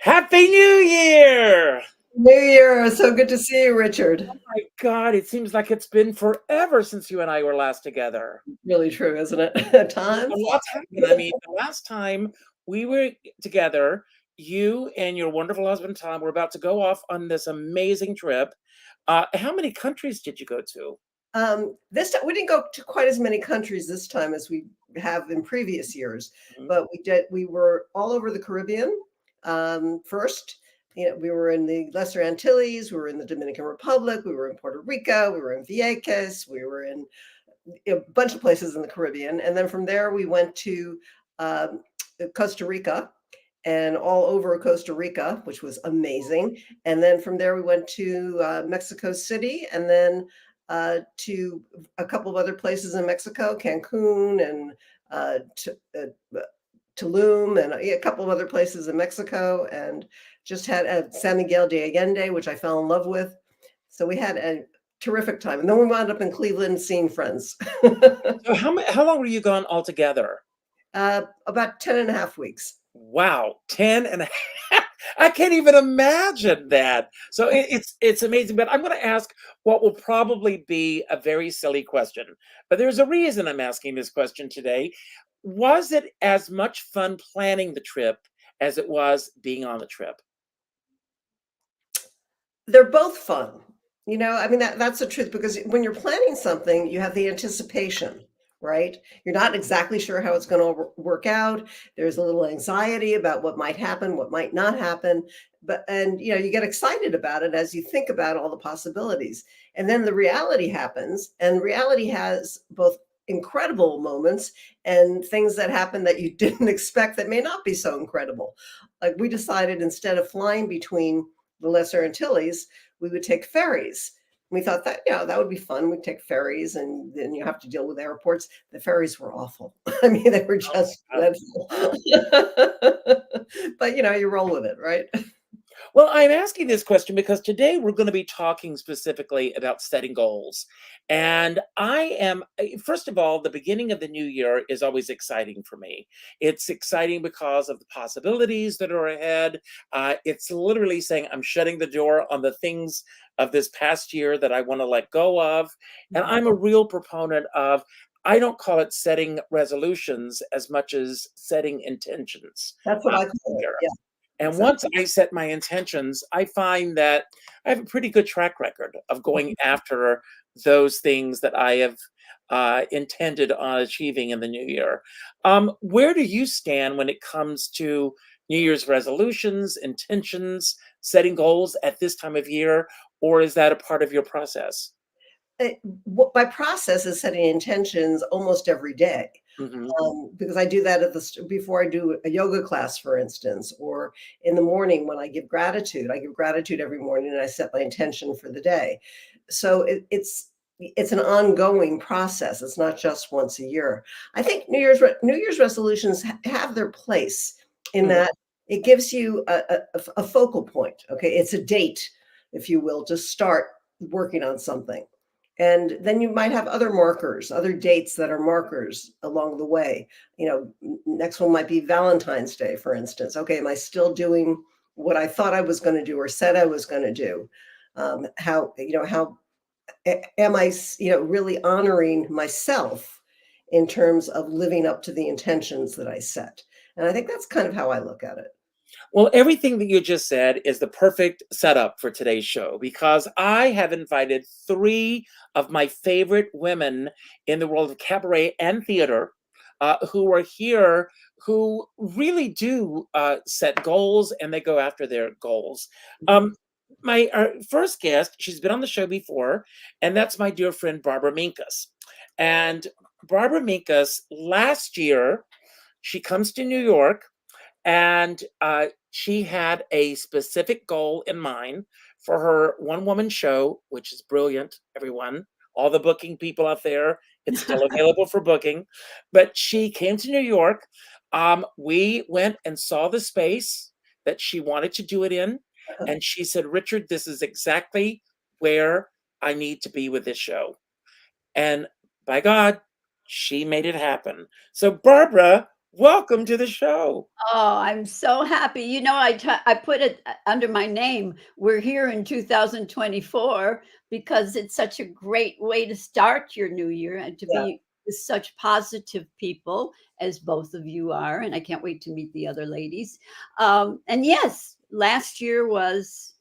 Happy New Year! New Year. So good to see you, Richard. My God, it seems like it's been forever since you and I were last together. Really true, isn't it? A Time lot's flies. happened. I mean, the last time we were together, you and your wonderful husband Tom were about to go off on this amazing trip. How many countries did you go to? This time we didn't go to quite as many countries this time as we have in previous years, Mhm. but we did. We were all over the Caribbean. First, we were in the Lesser Antilles, we were in the Dominican Republic, we were in Puerto Rico, we were in Vieques, we were in a bunch of places in the Caribbean, and then from there we went to um, Costa Rica and all over Costa Rica, which was amazing. And then from there we went to Mexico City, and then to a couple of other places in Mexico, Cancun and Tulum, and a couple of other places in Mexico, and just had San Miguel de Allende, which I fell in love with. So we had a terrific time. And then we wound up in Cleveland seeing friends. So how long were you gone altogether? About 10 and a half weeks. Wow, 10 and a half. I can't even imagine that. So it's amazing. But I'm going to ask what will probably be a very silly question. But there's a reason I'm asking this question today. Was it as much fun planning the trip as it was being on the trip? They're both fun. I mean, that's the truth, because when you're planning something, you have the anticipation, right? You're not exactly sure how it's going to work out. There's a little anxiety about what might happen, what might not happen. And you get excited about it as you think about all the possibilities. And then the reality happens, and reality has both incredible moments and things that happen that you didn't expect that may not be so incredible. Like, we decided, instead of flying between the Lesser Antilles, we would take ferries. We thought that, that would be fun. We'd take ferries, and then you have to deal with airports. The ferries were awful. I mean, they were just dreadful. But you roll with it, right? Well, I'm asking this question because today we're going to be talking specifically about setting goals. And first of all, the beginning of the new year is always exciting for me. It's exciting because of the possibilities that are ahead. It's literally saying I'm shutting the door on the things of this past year that I want to let go of. And I'm a real proponent of, I don't call it setting resolutions as much as setting intentions. That's what I For the call it. year. Yeah, And once exactly. I set my intentions, I find that I have a pretty good track record of going after those things that I have intended on achieving in the new year. Where do you stand when it comes to New Year's resolutions, intentions, setting goals at this time of year, or is that a part of your process? My process is setting intentions almost every day. Hmm. Because I do that before I do a yoga class, for instance, or in the morning when I give gratitude. I give gratitude every morning, and I set my intention for the day. So it's an ongoing process. It's not just once a year. I think New Year's resolutions have their place in Hmm. that it gives you a focal point. Okay, it's a date, if you will, to start working on something. And then you might have other markers, other dates that are markers along the way. Next one might be Valentine's Day, for instance. Okay, am I still doing what I thought I was going to do or said I was going to do? How am I, really honoring myself in terms of living up to the intentions that I set? And I think that's kind of how I look at it. Well, everything that you just said is the perfect setup for today's show because I have invited three of my favorite women in the world of cabaret and theater who are here who really do set goals and they go after their goals. Um, my first guest, she's been on the show before, and that's my dear friend Barbara Minkus. And Barbara Minkus, last year, she comes to New York and she had a specific goal in mind for her one woman show, which is brilliant, everyone. All the booking people out there, it's still available for booking. But she came to New York. We went and saw the space that she wanted to do it in. And she said, Richard, this is exactly where I need to be with this show. And by God, she made it happen. So, Barbara, Welcome to the show. Oh, I'm so happy. I put it under my name. We're here in 2024 because it's such a great way to start your new year and to Yeah. be with such positive people as both of you are. And I can't wait to meet the other ladies. And yes, last year was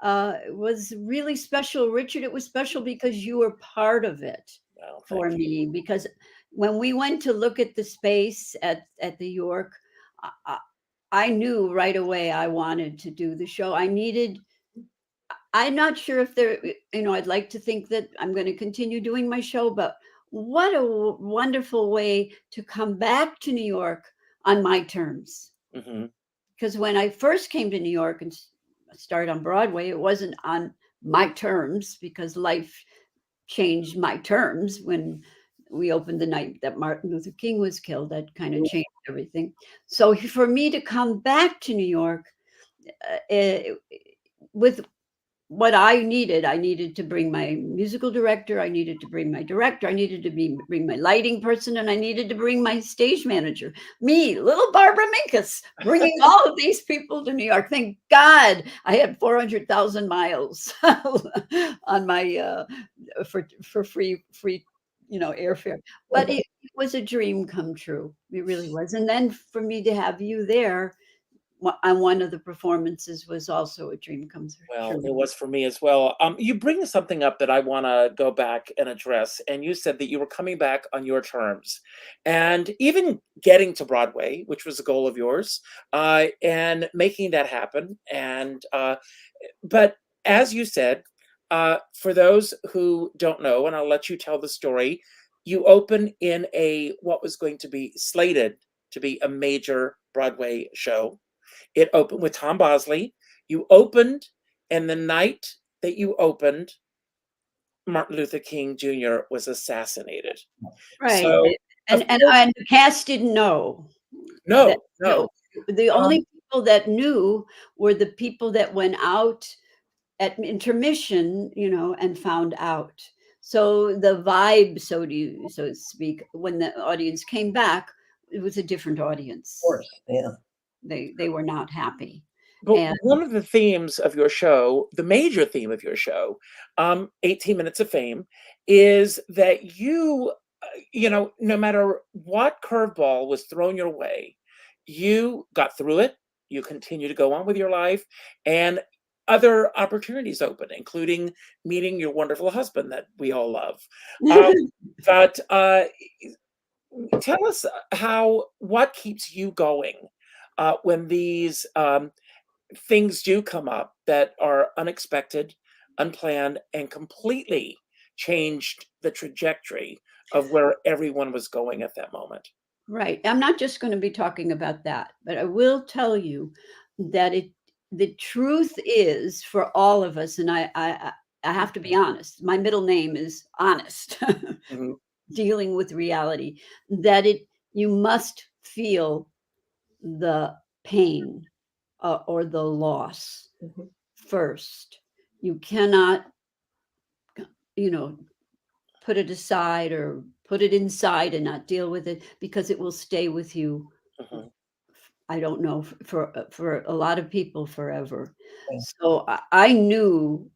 really special, Richard. It was special because you were part of it Well, for thank you. me. Because when we went to look at the space at the York, I, I I knew right away I wanted to do the show. I'm not sure if I'd like to think that I'm going to continue doing my show, but what a wonderful way to come back to New York on my terms. Hmm. Because when I first came to New York and started on Broadway, it wasn't on my terms because life changed my terms when we opened the night that Martin Luther King was killed. That kind of changed everything. So for me to come back to New York with what I needed to bring my musical director, I needed to bring my director, I needed to bring my lighting person, and I needed to bring my stage manager. Me, little Barbara Minkus, bringing all of these people to New York. Thank God I had 400,000 miles on my for free airfare. But it was a dream come true. It really was. And then for me to have you there on one of the performances was also a dream come Well, true. it was for me as well. You bring something up that I want to go back and address, and you said that you were coming back on your terms, and even getting to Broadway, which was a goal of yours, and making that happen. And but as you said, for those who don't know, and I'll let you tell the story, you open in a what was going to be slated to be a major Broadway show. It opened with Tom Bosley. You opened, and the night that you opened, Martin Luther King Jr. was assassinated. Right. So, And of course, the cast didn't know that, no, no. the Um, only people that knew were the people that went out at intermission, and found out. So the vibe, so to speak, when the audience came back, it was a different Of audience. course. Yeah. They were not happy. but And one of the themes of your show, the major theme of your show, 18 Minutes of Fame, is that no matter what curveball was thrown your way, you got through it, you continue to go on with your life, and other opportunities open, including meeting your wonderful husband that we all love. Um, but tell us what keeps you going when these things do come up that are unexpected, unplanned, and completely changed the trajectory of where everyone was going at that moment. right. I'm not just going to be talking about that, but I will tell you that the truth is for all of us, and I have to be honest. My middle name is honest, Mhm, dealing with reality, that you must feel the pain or the loss Mhm. first. You cannot, you know, put it aside or put it inside and not deal with it because it will stay with you. mhm. I don't know for a lot of people forever. Yeah. So I knew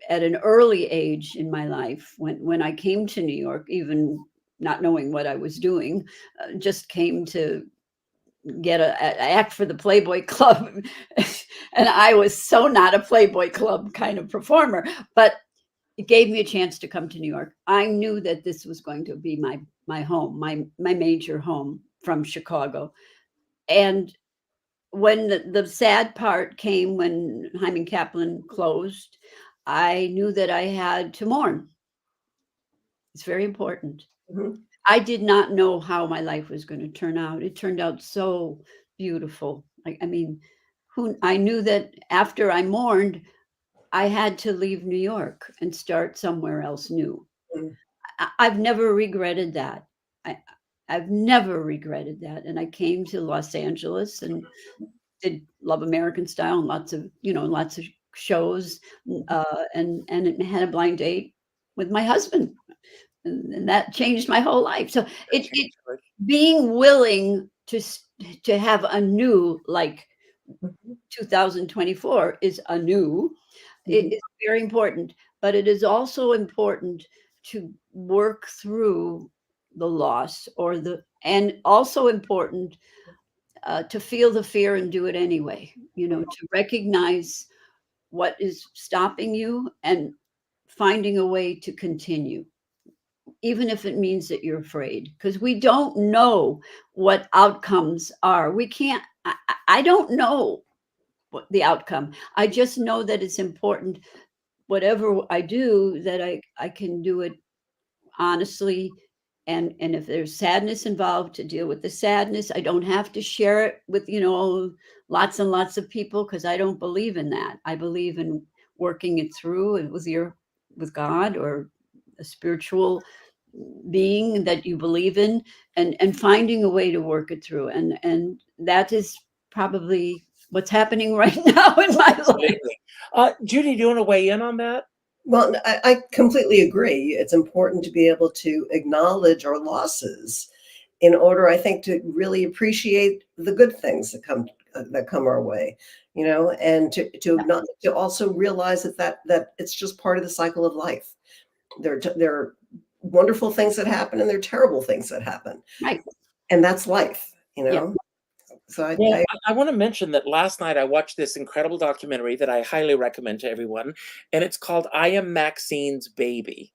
at an early age in my life when I came to New York, even not knowing what I was doing, just came to get a act for the Playboy Club, and I was so not a Playboy Club kind of performer, but it gave me a chance to come to New York. I knew that this was going to be my home, my major home from Chicago. And when the sad part came when Hyman Kaplan closed, I knew that I had to mourn. It's very important. Mhm. I did not know how my life was going to turn out. It turned out so beautiful. I mean, who I knew that after I mourned, I had to leave New York and start somewhere else new. Mm. I've never regretted that. I, I've never regretted that. And I came to Los Angeles and did Love American Style and lots of shows, and it had a blind date with my husband, and that changed my whole life. So That it changed, right? being willing to have a new, like 2024 is a new, it is very important, but it is also important to work through the loss and also important to feel the fear and do it anyway, to recognize what is stopping you and finding a way to continue, even if it means that you're afraid, because we don't know what outcomes are. We can't, I don't know what the outcome. I just know that it's important, whatever I do, that I can do it honestly. And if there's sadness involved, to deal with the sadness. I don't have to share it with, lots and lots of people, because I don't believe in that. I believe in working it through and with God or a spiritual being that you believe in, and finding a way to work it through. And that is probably what's happening right now in my life. Judi, do you want to weigh in on that? Well, I completely agree. It's important to be able to acknowledge our losses in order, I think, to really appreciate the good things that come our way, and to also realize that it's just part of the cycle of life. There are wonderful things that happen and there are terrible things that happen. Right. And that's life, Yeah. So I want to mention that last night I watched this incredible documentary that I highly recommend to everyone, and it's called I Am Maxine's Baby,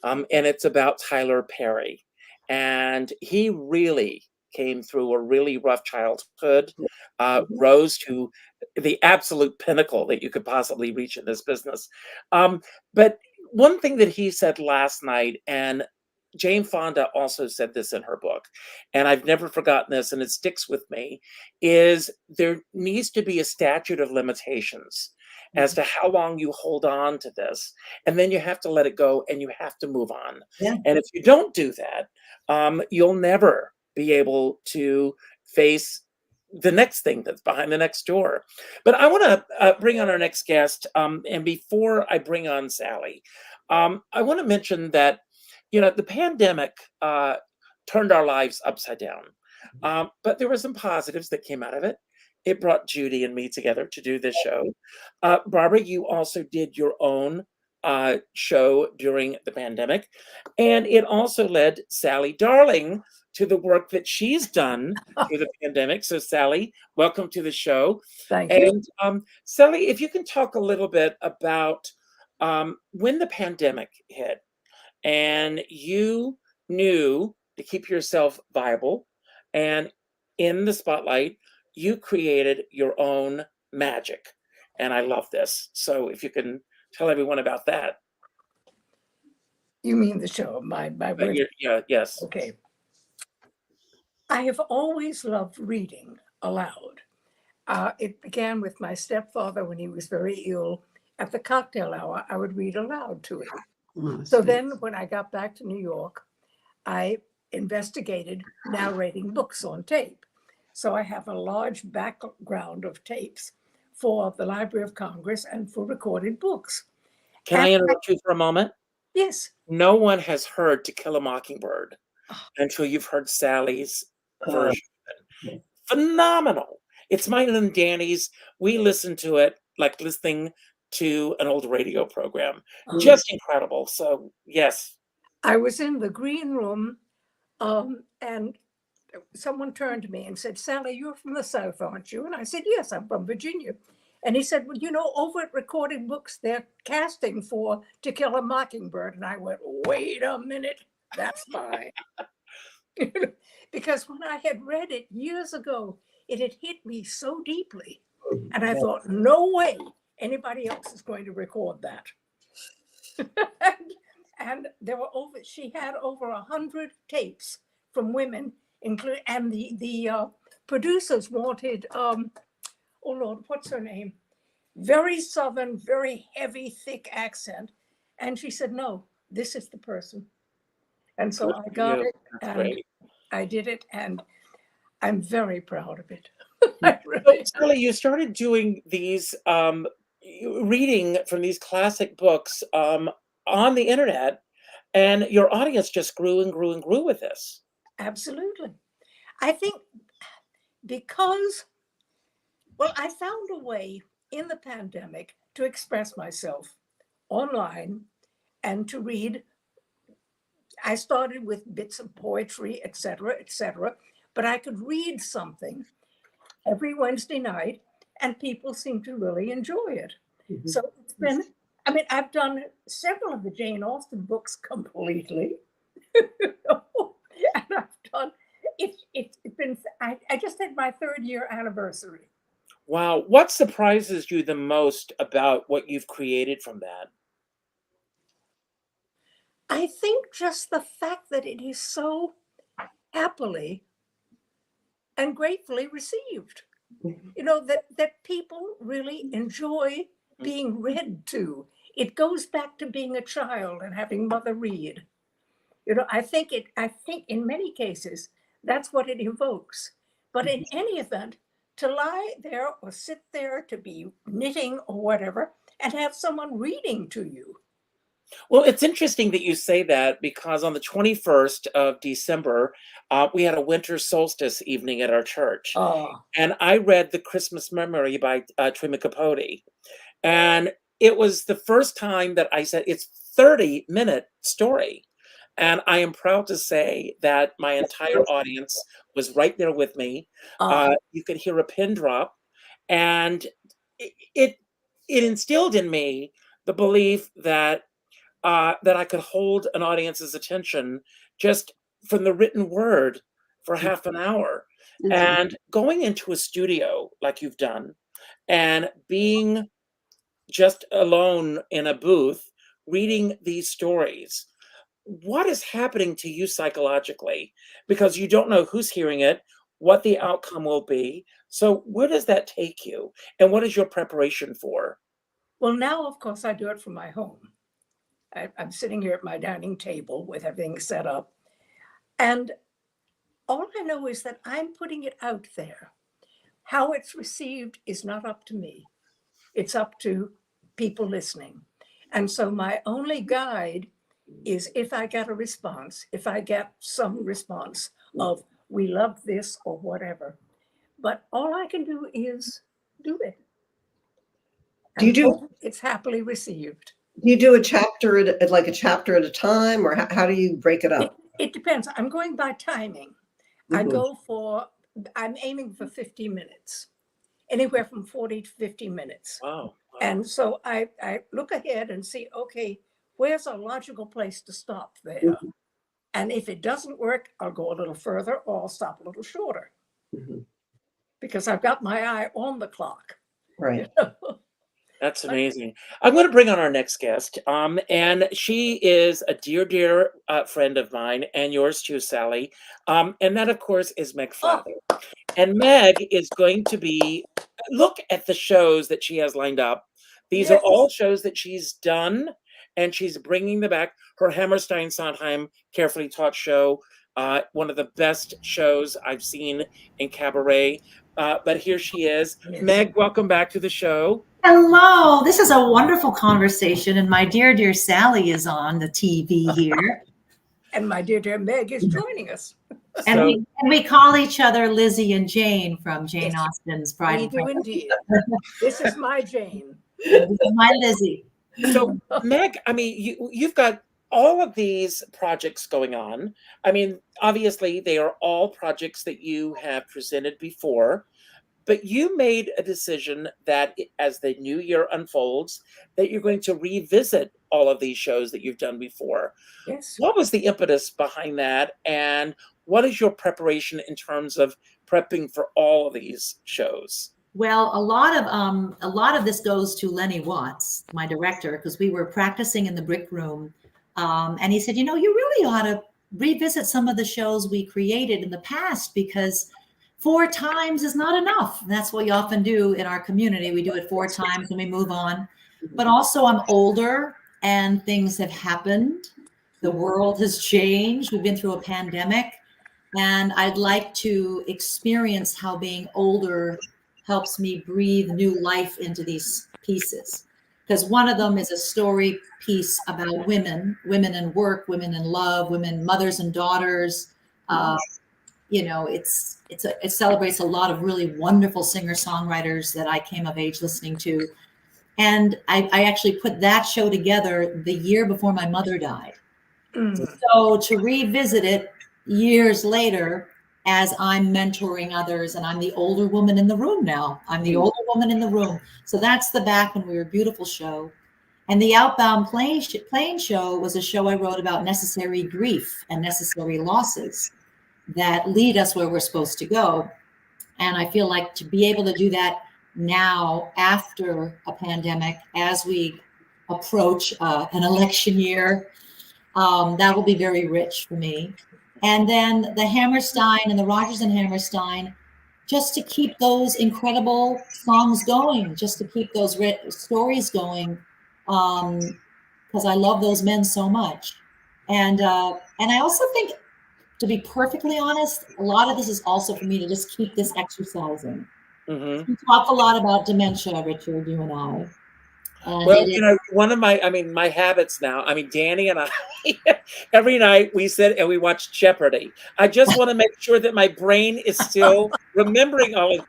and it's about Tyler Perry, and he really came through a really rough childhood, rose to the absolute pinnacle that you could possibly reach in this business. But one thing that he said last night, and Jane Fonda also said this in her book, and I've never forgotten this, and it sticks with me, is there needs to be a statute of limitations as to how long you hold on to this, and then you have to let it go and you have to move on. Yeah. And if you don't do that, you'll never be able to face the next thing that's behind the next door. But I want to bring on our next guest, and before I bring on Sally, I want to mention that the pandemic turned our lives upside down, but there were some positives that came out of it. It brought Judi and me together to do this show. Barbara, you also did your own show during the pandemic, and it also led Sally Darling to the work that she's done through the pandemic. So Sally, welcome to the show. Thank you. And Sally, if you can talk a little bit about when the pandemic hit, and you knew to keep yourself viable and in the spotlight, you created your own magic. And I love this. So if you can tell everyone about that. You mean the show, my work? Yeah, yes. Okay. I have always loved reading aloud. It began with my stepfather when he was very ill. At the cocktail hour, I would read aloud to him. So then when I got back to New York, I investigated narrating books on tape. So I have a large background of tapes for the Library of Congress and for recorded books. Can I interrupt you for a moment? Yes. No one has heard To Kill a Mockingbird until you've heard Sally's version. Phenomenal. It's mine and Danny's. We listen to it like listening to an old radio program. Just incredible. So, yes. I was in the green room and someone turned to me and said, Sally, you're from the South, aren't you? And I said, yes, I'm from Virginia. And he said, well, over at Recorded Books, they're casting for To Kill a Mockingbird. And I went, wait a minute, that's fine. Because when I had read it years ago, it had hit me so deeply. And I thought, no way anybody else is going to record that. and she had over 100 tapes from women, and the producers wanted, oh Lord, what's her name? Very Southern, very heavy, thick accent. And she said, no, this is the person. And so I got it, and I did it, and I'm very proud of it. Sally, you started doing these reading from these classic books on the internet, and your audience just grew and grew and grew with this. Absolutely. I think because, well, I found a way in the pandemic to express myself online and to read. I started with bits of poetry, etc., but I could read something every Wednesday night, and people seem to really enjoy it. Mhm. So it's been, I mean, I've done several of the Jane Austen books completely. And I've done, it's been, I just had my 3rd-year anniversary. Wow. What surprises you the most about what you've created from that? I think just the fact that it is so happily and gratefully received. You know, that people really enjoy being read to. It goes back to being a child and having mother read. You know, I think in many cases that's what it evokes. But in any event, to lie there or sit there, to be knitting or whatever, and have someone reading to you. Well, it's interesting that you say that because on the 21st of December, we had a winter solstice evening at our church. Oh, And I read The Christmas Memory by Truman Capote. And it was the first time that I said, it's 30-minute story. And I am proud to say that my entire audience was right there with me. You could hear a pin drop. And it, it, it instilled in me the belief that I could hold an audience's attention just from the written word for half an hour. And going into a studio like you've done and being just alone in a booth reading these stories, what is happening to you psychologically? Because you don't know who's hearing it, what the outcome will be. So where does that take you? And what is your preparation for? well, now, of course, I do it from my home. I'm sitting here at my dining table with everything set up. And all I know is that I'm putting it out there. How it's received is not up to me. It's up to people listening. And so my only guide is if I get a response, if I get some response of, we love this or whatever. But all I can do is do it. Do you And do hope it's happily received. do you do a chapter at like a chapter at a time, or how do you break it up? It depends. I'm going by timing. I Mhm. go for, I'm aiming for 50 minutes, anywhere from 40 to 50 minutes. Wow. Wow. And so I look ahead and see, okay, where's a logical place to stop there? Mhm. And if it doesn't work, I'll go a little further or I'll stop a little shorter Mhm. because I've got my eye on the clock. Right. That's amazing. I'm going to bring on our next guest, and she is a dear, dear friend of mine, and yours too, Sally. And that, of course, is Meg Oh, Flather. And Meg is going to be, look at the shows that she has lined up. These are yes. all shows that she's done, and she's bringing them back. Her Hammerstein Sondheim Carefully Taught show, one of the best shows I've seen in cabaret. But here she is. Yes. Meg, welcome back to the show. Hello, this is a wonderful conversation, and my dear, dear Sally is on the TV here. And my dear, dear Meg is joining us. And, So- we call each other Lizzie and Jane from Jane Yes, Austen's Bride We and do Prejudice. indeed. This is my Jane. My Lizzie. So, Meg, I mean, you've got all of these projects going on. I mean, obviously, they are all projects that you have presented before, but you made a decision that as the new year unfolds, that you're going to revisit all of these shows that you've done before. Yes. What was the impetus behind that? And what is your preparation in terms of prepping for all of these shows? Well, a lot of this goes to Lenny Watts, my director, because we were practicing in the Brick Room, and he said, you know, you really ought to revisit some of the shows we created in the past because 4 times is not enough. And that's what we often do in our community. We do it 4 times and we move on. But also, I'm older and things have happened. The world has changed. We've been through a pandemic, and I'd like to experience how being older helps me breathe new life into these pieces. Because one of them is a story piece about women in work, women in love, women, mothers and daughters, it celebrates a lot of really wonderful singer-songwriters that I came of age listening to. And I actually put that show together the year before my mother died. So to revisit it years later, as I'm mentoring others, and I'm the older woman in the room now. I'm the older woman in the room. So that's the Back When We Were Beautiful show. And the Outbound Plane show was a show I wrote about necessary grief and necessary losses that lead us where we're supposed to go. And I feel like to be able to do that now after a pandemic, as we approach an election year, that will be very rich for me. And then the Hammerstein and the Rodgers and Hammerstein, just to keep those incredible songs going, just to keep those stories going, because I love those men so much. And I also think, to be perfectly honest, a lot of this is also for me to just keep this exercising. Mm-hmm. We talk a lot about dementia, Richard, you and I. And Well, one of my habits now, Danny and I, every night we sit and we watch Jeopardy. I just want to make sure that my brain is still remembering all of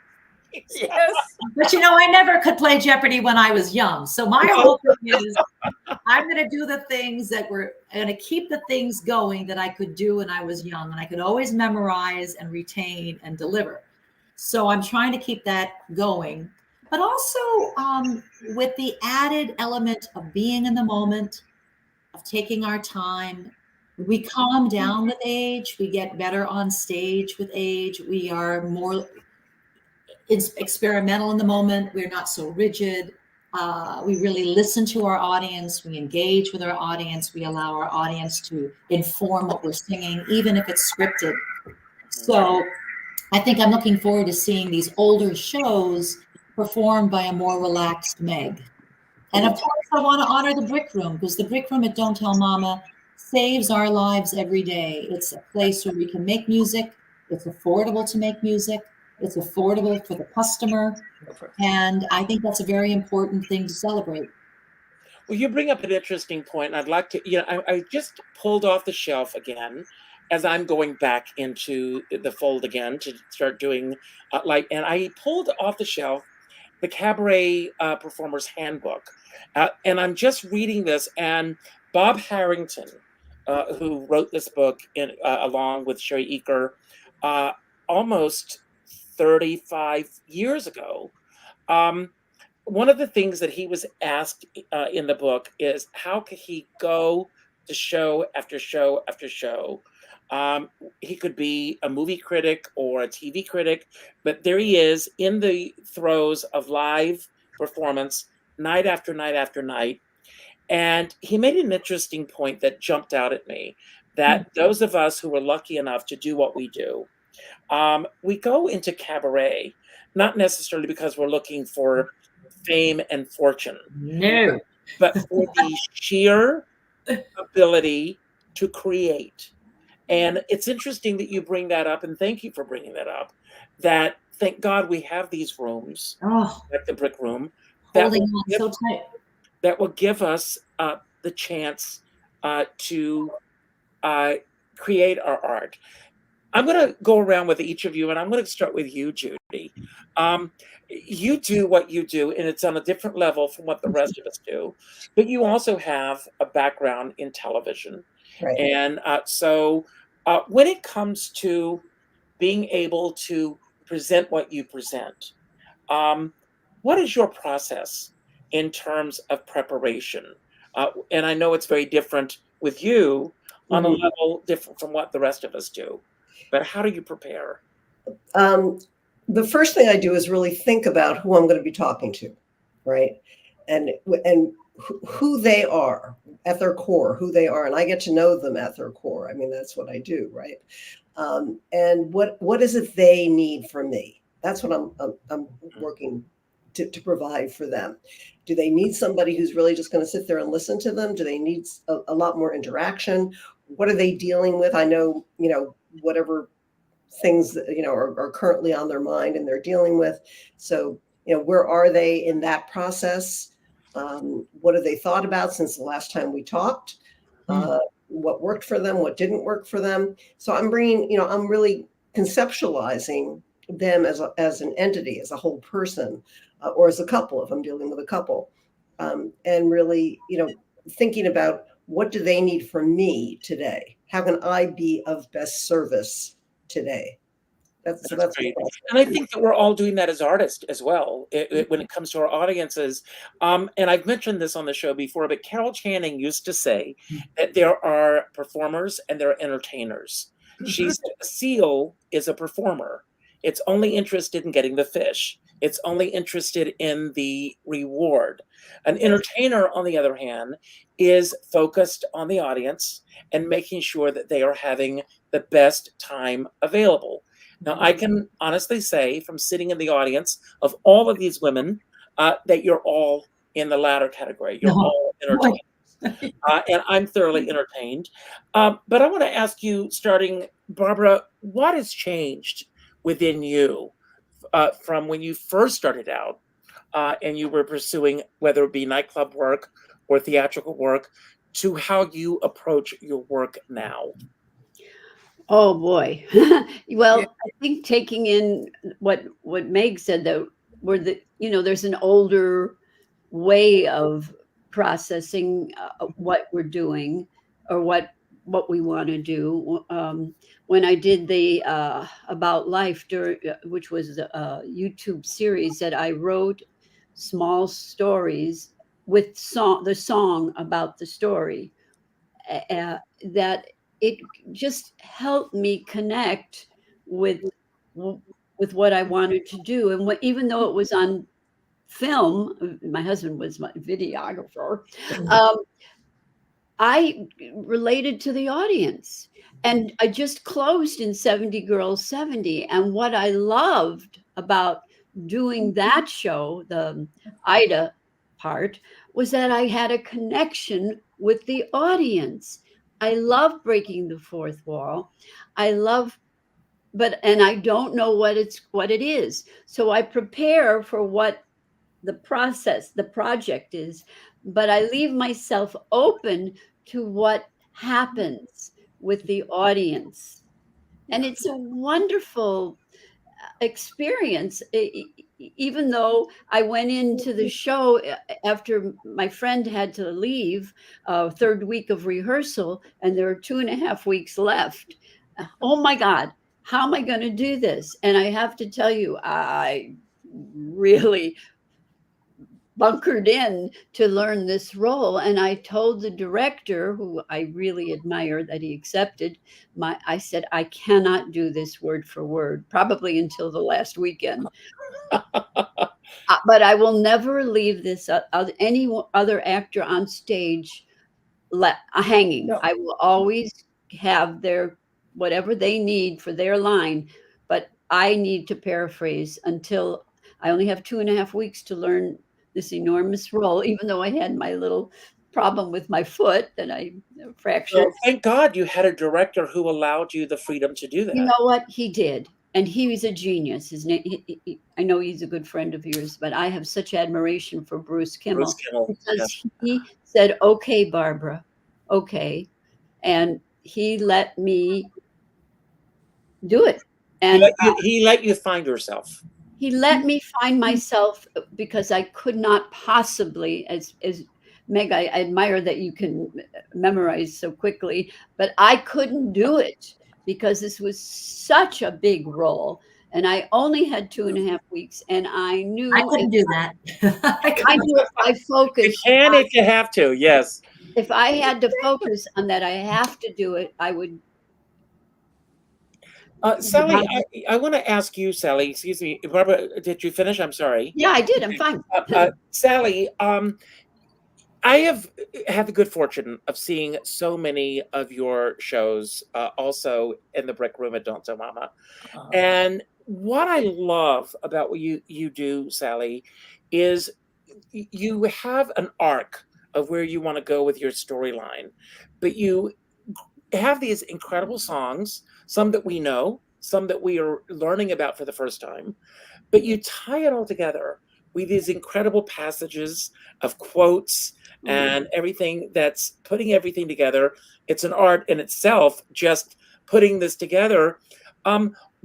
these. Yes. But I never could play Jeopardy when I was young. So my whole thing is I'm going to do the things I'm going to keep the things going that I could do when I was young, and I could always memorize and retain and deliver. So I'm trying to keep that going. But also with the added element of being in the moment, of taking our time. We calm down with age. We get better on stage with age. We are more experimental in the moment. We're not so rigid. We really listen to our audience. We engage with our audience. We allow our audience to inform what we're singing, even if it's scripted. So I think I'm looking forward to seeing these older shows performed by a more relaxed Meg. And of course, I want to honor the Brick Room, because the Brick Room at Don't Tell Mama saves our lives every day. It's a place where we can make music. It's affordable to make music. It's affordable for the customer. And I think that's a very important thing to celebrate. Well, you bring up an interesting point, and I'd like to, I just pulled off the shelf again as I'm going back into the fold again to start doing and I pulled off the shelf the Cabaret Performer's Handbook. And I'm just reading this, and Bob Harrington, who wrote this book along with Sherry Eaker almost 35 years ago, one of the things that he was asked in the book is how could he go to show after show after show. He could be a movie critic or a TV critic, but there he is in the throes of live performance, night after night after night. And he made an interesting point that jumped out at me, that those of us who were lucky enough to do what we do, we go into cabaret, not necessarily because we're looking for fame and fortune. No. But for the sheer ability to create. And it's interesting that you bring that up, and thank you for bringing that up, that thank God we have these rooms, like the Brick Room, holding on so tight, that will give us the chance to create our art. I'm going to go around with each of you, and I'm going to start with you, Judi. You do what you do, and it's on a different level from what the rest of us do, but you also have a background in television. Right. And so when it comes to being able to present what you present, what is your process in terms of preparation? And I know it's very different with you on a level different from what the rest of us do, but how do you prepare? The first thing I do is really think about who I'm going to be talking to, right? And who they are at their core, who they are, and I get to know them at their core. I mean, that's what I do, right? And what is it they need from me? That's what I'm working to provide for them. Do they need somebody who's really just going to sit there and listen to them? Do they need a lot more interaction? What are they dealing with? I know, whatever things that, are currently on their mind and they're dealing with. So, where are they in that process? What have they thought about since the last time we talked? What worked for them? What didn't work for them? So I'm bringing, I'm really conceptualizing them as an entity, as a whole person, or as a couple, if I'm dealing with a couple, and really, thinking about what do they need from me today? How can I be of best service today? That's Great. And I think that we're all doing that as artists as well, when it comes to our audiences. And I've mentioned this on the show before, but Carol Channing used to say that there are performers and there are entertainers. She said a seal is a performer. It's only interested in getting the fish. It's only interested in the reward. An entertainer, on the other hand, is focused on the audience and making sure that they are having the best time available. Now, I can honestly say from sitting in the audience of all of these women that you're all in the latter category. You're all entertained. And I'm thoroughly entertained. But I want to ask you, starting, Barbara, what has changed within you from when you first started out and you were pursuing, whether it be nightclub work or theatrical work, to how you approach your work now? Oh boy. Well, I think taking in what Meg said, though, there's an older way of processing what we're doing or what we want to do. When I did the About Life, which was a YouTube series that I wrote small stories with the song about the story, that it just helped me connect with what I wanted to do. And even though it was on film, my husband was my videographer, I related to the audience. And I just closed in 70 Girls 70. And what I loved about doing that show, the Ida part, was that I had a connection with the audience. I love breaking the fourth wall. And I don't know what it is. So I prepare for what the project is, but I leave myself open to what happens with the audience. And it's a wonderful experience. Even though I went into the show after my friend had to leave, third week of rehearsal, and there are 2.5 weeks left. Oh my God, how am I going to do this? And I have to tell you, I really bunkered in to learn this role. And I told the director, who I really admire that he accepted, I said, I cannot do this word for word, probably until the last weekend. But I will never leave this any other actor on stage hanging. No. I will always have whatever they need for their line, but I need to paraphrase until I only have 2.5 weeks to learn this enormous role, even though I had my little problem with my foot that I fractured. Well, thank God you had a director who allowed you the freedom to do that. You know what? He did. And he was a genius. His name, I know he's a good friend of yours, but I have such admiration for Bruce Kimmel. Because he said, okay, Barbara, okay. And he let me do it. And he let you find yourself. He let me find myself, because I could not possibly, as Meg, I admire that you can memorize so quickly, but I couldn't do it because this was such a big role. And I only had 2.5 weeks, and I knew I couldn't do that. I knew if I focused. You can if you have to, yes. If I had to focus on that, I have to do it, I would. Sally, I want to ask you, Sally, excuse me, Barbara, did you finish? I'm sorry. Yeah, I did. I'm fine. Sally, I have had the good fortune of seeing so many of your shows also in the Brick Room at Don't Tell Mama. And what I love about what you do, Sally, is you have an arc of where you want to go with your storyline, but you have these incredible songs, some that we know, some that we are learning about for the first time, but you tie it all together with these incredible passages of quotes and everything that's putting everything together. It's an art in itself, just putting this together.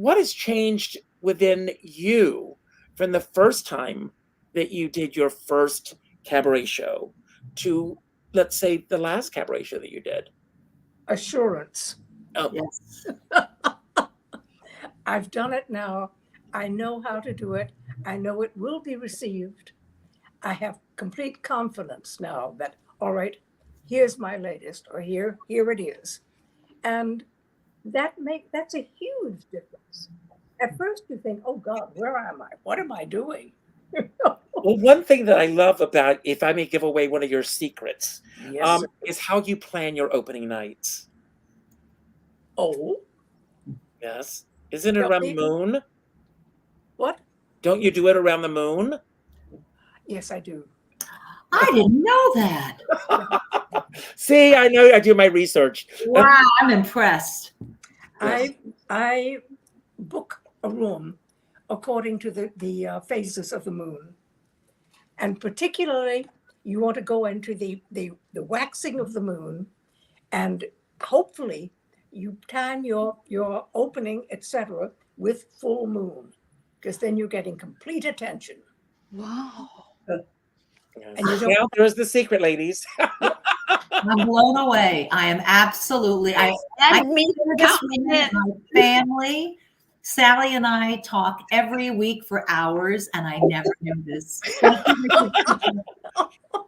what has changed within you from the first time that you did your first cabaret show to, let's say, the last cabaret show that you did? Assurance. Oh, Yes. I've done it now. I know how to do it. I know it will be received. I have complete confidence now that, all right, here's my latest, or here it is. And that's a huge difference. At first you think, oh God, where am I? What am I doing? well, one thing that I love about, if I may give away one of your secrets, Yes. is how you plan your opening nights. Oh, Yes. Isn't it Yeah, around the maybe. moon? what? Don't you do it around the moon? Yes, I do. I didn't know that. See, I know I do my research. Wow, I'm impressed. Yes. I book a room according to the phases of the moon. And particularly, you want to go into the waxing of the moon, and hopefully you time your opening, etc., with full moon, because then you're getting complete attention. Wow. Yes. And you don't- Now there's the secret, ladies. I'm blown away. I am absolutely. I me consider this woman my family. Sally and I talk every week for hours, and I never knew this.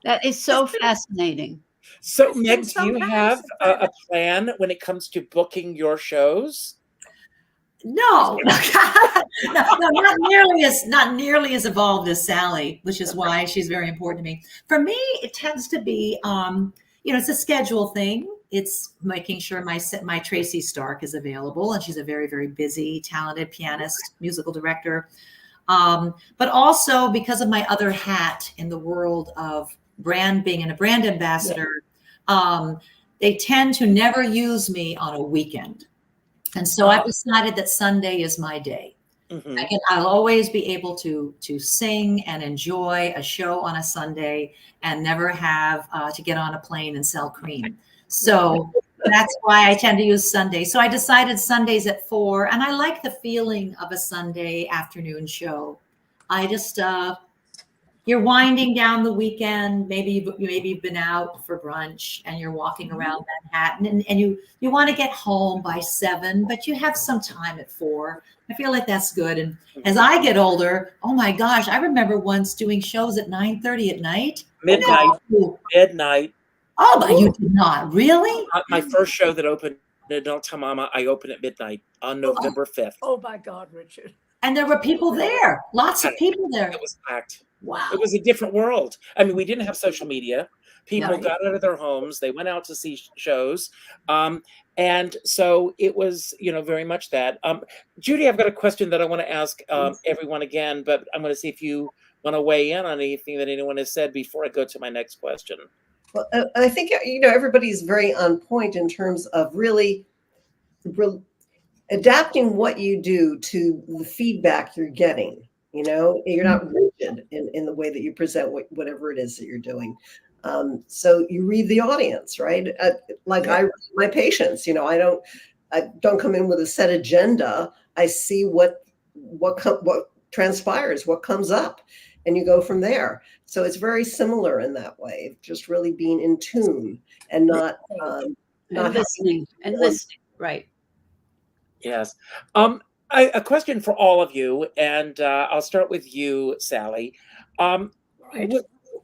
That is so fascinating. So, It's Meg, just do you sometimes have it's a plan when it comes to booking your shows? No, no, not nearly as evolved as Sally, which is why she's very important to me. For me, it tends to be, it's a schedule thing. It's making sure my Tracy Stark is available, and she's a very, very busy, talented pianist, musical director. But also because of my other hat in the world of being a brand ambassador, they tend to never use me on a weekend. And so I've decided that Sunday is my day. Mhm. I'll always be able to sing and enjoy a show on a Sunday and never have to get on a plane and sell cream. So that's why I tend to use Sunday. So I decided Sundays at 4, and I like the feeling of a Sunday afternoon show. I just, you're winding down the weekend. Maybe you've been out for brunch and you're walking around Manhattan, and you want to get home by 7, but you have some time at 4. I feel like that's good. And as I get older, oh my gosh, I remember once doing shows at 9:30 at night. Midnight. No. Midnight. Oh, but you did not really? My first show that opened at Del Tamama, I opened at midnight on November 5th. Oh my God, Richard. And there were people there, lots of people there. It was packed. Wow. It was a different world. I mean, we didn't have social media. People Right. got out of their homes. They went out to see shows. And so it was, very much that. Judi, I've got a question that I want to ask everyone again, but I'm going to see if you want to weigh in on anything that anyone has said before I go to my next question. Well, I think, everybody's very on point in terms of really adapting what you do to the feedback you're getting. You're not rigid in the way that you present whatever it is that you're doing. So you read the audience, right? I read my patients. I don't come in with a set agenda. I see what transpires, what comes up, and you go from there. So it's very similar in that way, just really being in tune and not Listening, right? Yes. A question for all of you, and I'll start with you, Sally. Right.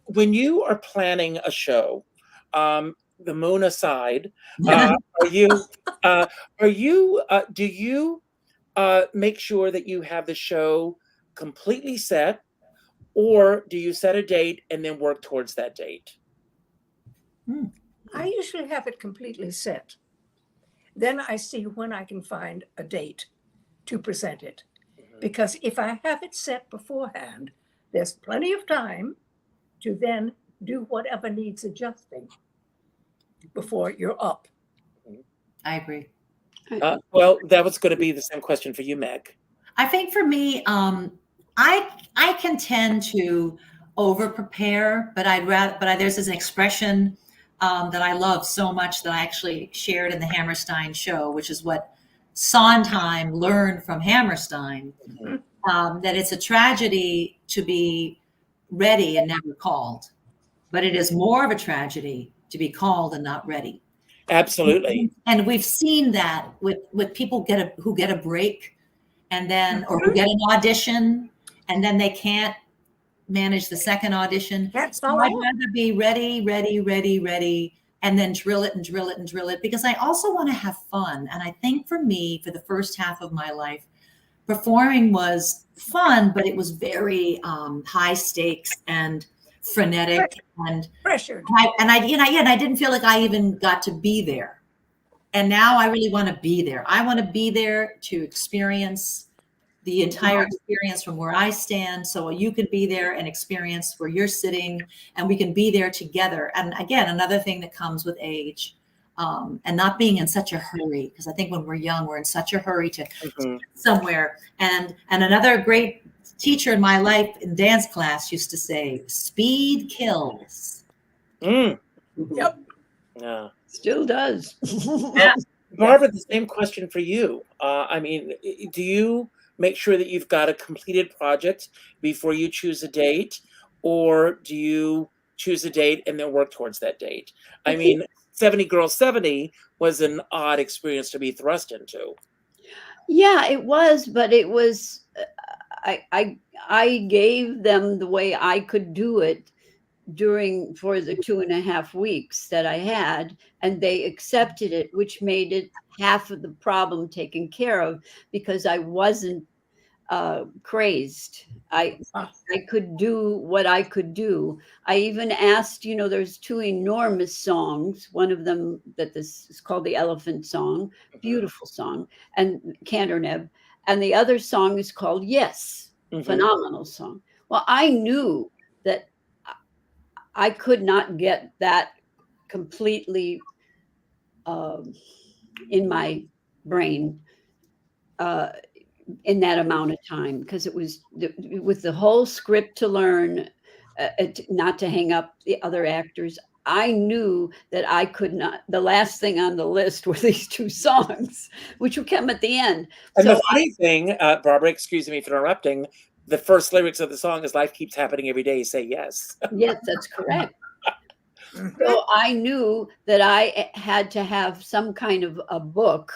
When you are planning a show, the moon aside, do you make sure that you have the show completely set, or do you set a date and then work towards that date? I usually have it completely set. Then I see when I can find a date to present it. Because if I have it set beforehand, there's plenty of time to then do whatever needs adjusting before you're up. I agree. Well, that was going to be the same question for you, Meg. I think for me, I can tend to over prepare, but there's this expression that I love so much that I actually shared in the Hammerstein show, which is what Sondheim learned from Hammerstein, Mhm. that it's a tragedy to be ready and never called, but it is more of a tragedy to be called and not ready. Absolutely. And we've seen that with people who get a break, and then, or who get an audition and then they can't manage the second audition. That's So I'd rather be ready, ready, ready, ready, and then drill it and drill it and drill it, because I also want to have fun. And I think for me, for the first half of my life, performing was fun, but it was very high stakes and frenetic, and pressured. I didn't feel like I even got to be there. And now I really want to be there. I want to be there to experience the entire experience from where I stand, so you can be there and experience where you're sitting, and we can be there together. And again, another thing that comes with age, and not being in such a hurry, because I think when we're young, we're in such a hurry to get somewhere. And another great teacher in my life in dance class used to say, "Speed kills." Mm. Yep. Yeah. Still does. Yeah. Barbara, the same question for you. I mean, do you make sure that you've got a completed project before you choose a date, or do you choose a date and then work towards that date? I mean, 70 Girls 70 was an odd experience to be thrust into. Yeah, it was, but it was, I gave them the way I could do it for the 2.5 weeks that I had, and they accepted it, which made it half of the problem taken care of, because I wasn't crazed. I could do what I could do. I even asked, there's 2 enormous songs. One of them that this is called the Elephant Song, beautiful song, and Canterneb. And the other song is called Yes, phenomenal song. Well, I knew that I could not get that completely in my brain in that amount of time, because it was with the whole script to learn, not to hang up the other actors. I knew that I could not. The last thing on the list were these 2 songs, which would come at the end. And So the funny thing, Barbara, excuse me for interrupting, the first lyrics of the song is "Life keeps happening every day. Say yes." yes, that's correct. So I knew that I had to have some kind of a book.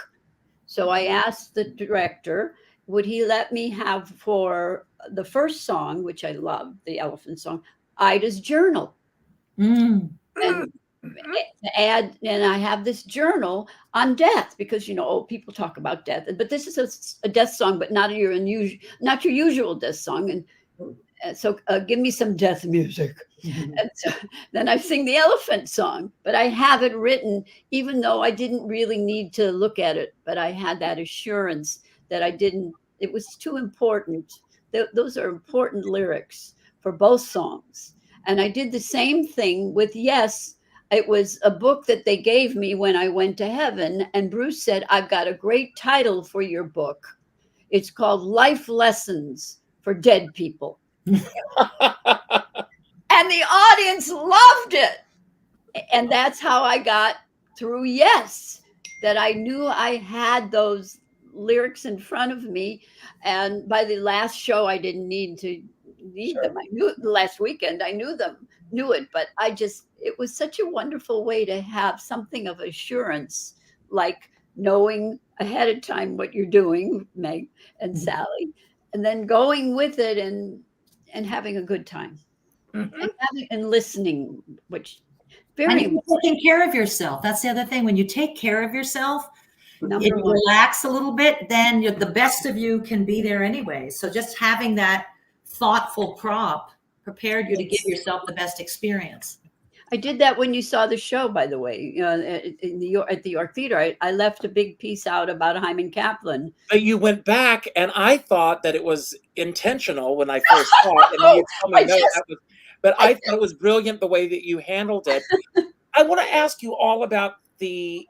So I asked the director, would he let me have, for the first song, which I loved, the Elephant Song, Ida's journal. And to add, and I have this journal on death, because old people talk about death, but this is a death song, but not your usual death song. And so give me some death music. And so then I sing the Elephant Song, but I have it written, even though I didn't really need to look at it, but I had that assurance that it was too important. Those are important lyrics for both songs. And I did the same thing with Yes. It was a book that they gave me when I went to heaven. And Bruce said, I've got a great title for your book. It's called Life Lessons for Dead People. And the audience loved it. And that's how I got through Yes, that I knew I had those lyrics in front of me. And by the last show, I didn't need them. I knew it the last weekend. I knew it, but it was such a wonderful way to have something of assurance, like knowing ahead of time what you're doing, Meg and Sally, and then going with it and having a good time. And listening, which very and taking care of yourself. That's the other thing. When you take care of yourself, if you relax a little bit, then the best of you can be there anyway. So just having that thoughtful prop prepared you to give yourself the best experience. I did that when you saw the show, by the way, at the York Theater. I left a big piece out about Hyman Kaplan. You went back, and I thought that it was intentional when I first saw it. And you told me, no, that was, but I thought it was brilliant the way that you handled it. I want to ask you all about the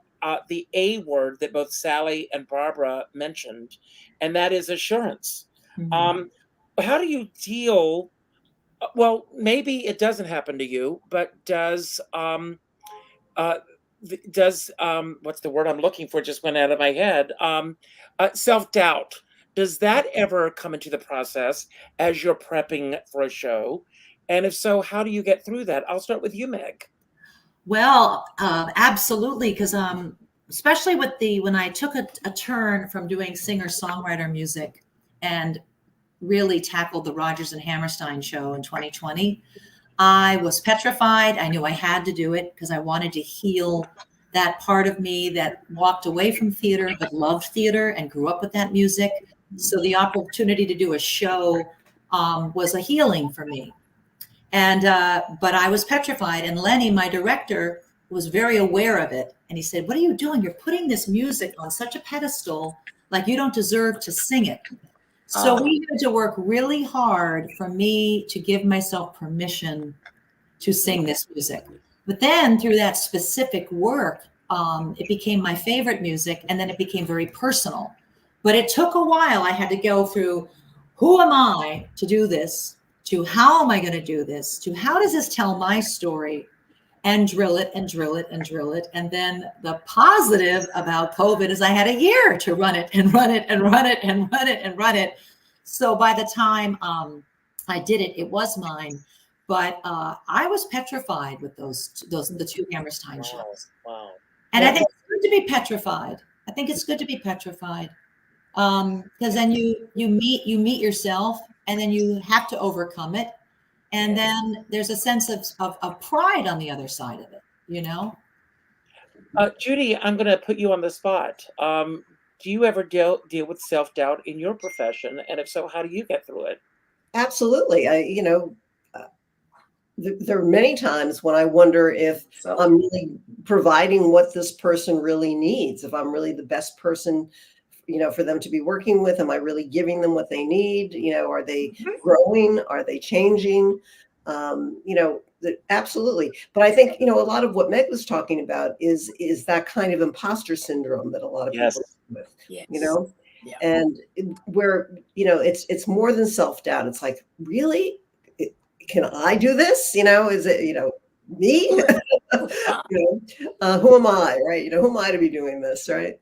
A word that both Sally and Barbara mentioned, and that is assurance. How do you deal? Well, maybe it doesn't happen to you, but does does what's the word I'm looking for? Just went out of my head. Self-doubt. Does that ever come into the process as you're prepping for a show? And if so, how do you get through that? I'll start with you, Meg. Well, absolutely, because especially with when I took a turn from doing singer-songwriter music and really tackled the Rodgers and Hammerstein show in 2020, I was petrified. I knew I had to do it because I wanted to heal that part of me that walked away from theater but loved theater and grew up with that music. So the opportunity to do a show was a healing for me. And but I was petrified. And Lenny, my director, was very aware of it. And he said, "What are you doing? You're putting this music on such a pedestal, like you don't deserve to sing it." So we had to work really hard for me to give myself permission to sing this music. But then through that specific work, it became my favorite music, and then it became very personal. But it took a while. I had to go through, who am I to do this, to how am I going to do this, to how does this tell my story, and drill it and drill it and drill it. And then the positive about COVID is I had a year to run it and run it and run it and run it and run it. So by the time I did it, it was mine. But I was petrified with the two Hammerstein shows. Wow. And I think it's good to be petrified. I think it's good to be petrified. Because then you meet yourself, and then you have to overcome it. And then there's a sense of pride on the other side of it, you know? Judi, I'm going to put you on the spot. Do you ever deal with self-doubt in your profession? And if so, how do you get through it? Absolutely. There are many times when I wonder if I'm really providing what this person really needs, if I'm really the best person, for them to be working with. Am I really giving them what they need? Are they growing? Are they changing? Absolutely. But I think, a lot of what Meg was talking about is that kind of imposter syndrome that a lot of people deal with, Yeah. and where, it's more than self-doubt. It's like, really? Can I do this? Is it, me? Who am I? Right. Who am I to be doing this? Right.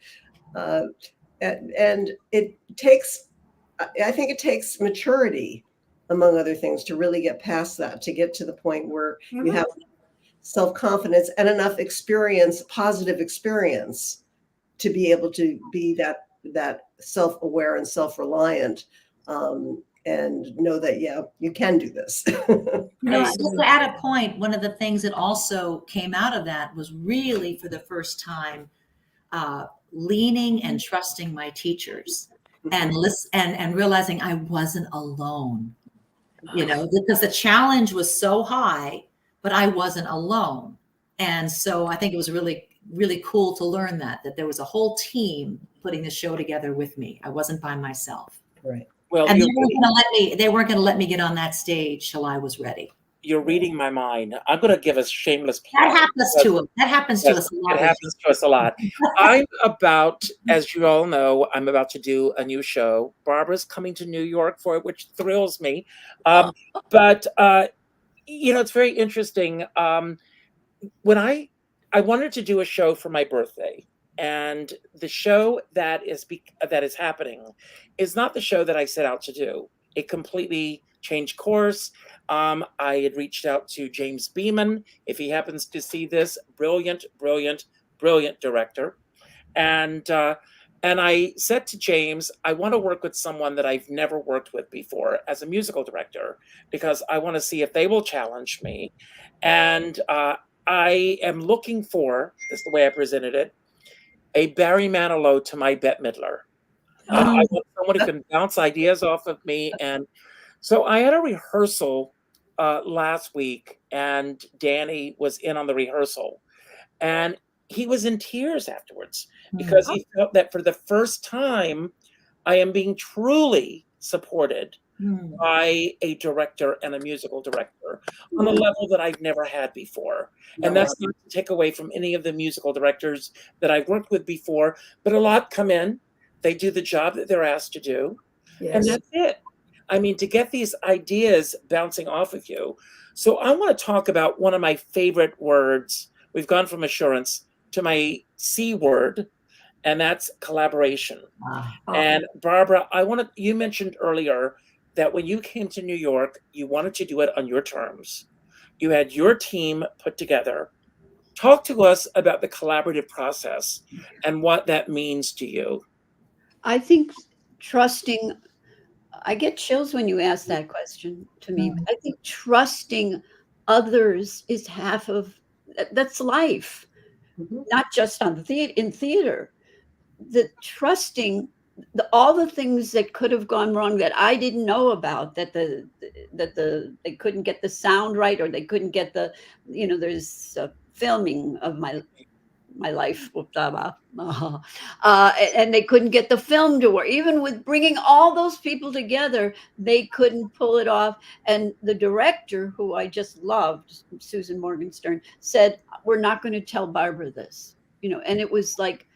And I think it takes maturity, among other things, to really get past that, to get to the point where you have self-confidence and enough experience, positive experience, to be able to be that self-aware and self-reliant, and know that, you can do this. Just to add a point, one of the things that also came out of that was really, for the first time, leaning and trusting my teachers, and realizing I wasn't alone, because the challenge was so high, but I wasn't alone. And so I think it was really, really cool to learn that there was a whole team putting the show together with me. I wasn't by myself. Right. Well, And they weren't going to let me get on that stage till I was ready. You're reading my mind. I'm going to give a shameless plug. That happens to them. That happens to us a lot. It happens to us a lot. I'm about, as you all know, I'm about to do a new show. Barbara's coming to New York for it, which thrills me. But it's very interesting. When I wanted to do a show for my birthday, and the show that is happening is not the show that I set out to do. It completely changed course. I had reached out to James Beeman, if he happens to see this, brilliant director. And I said to James, I want to work with someone that I've never worked with before as a musical director, because I want to see if they will challenge me. And I am looking for, that's the way I presented it, a Barry Manilow to my Bette Midler. I want someone who can bounce ideas off of me. And so I had a rehearsal last week, and Danny was in on the rehearsal, and he was in tears afterwards because he felt that for the first time I am being truly supported by a director and a musical director on a level that I've never had before. And that's not to take away from any of the musical directors that I've worked with before, but a lot come in, they do the job that they're asked to do, and that's it. I mean, to get these ideas bouncing off of you. So I want to talk about one of my favorite words. We've gone from assurance to my C word, and that's collaboration. Ah, And Barbara, you mentioned earlier that when you came to New York, you wanted to do it on your terms. You had your team put together. Talk to us about the collaborative process and what that means to you. I think trusting, I get chills when you ask that question to me. I think trusting others is half of that's life, Mhm. not just on in theater. The trusting all the things that could have gone wrong that I didn't know about, that they couldn't get the sound right, or they couldn't get there's filming of my life, and they couldn't get the film to work. Even with bringing all those people together, they couldn't pull it off. And the director, who I just loved, Susan Morgenstern, said, "We're not going to tell Barbara this," and it was like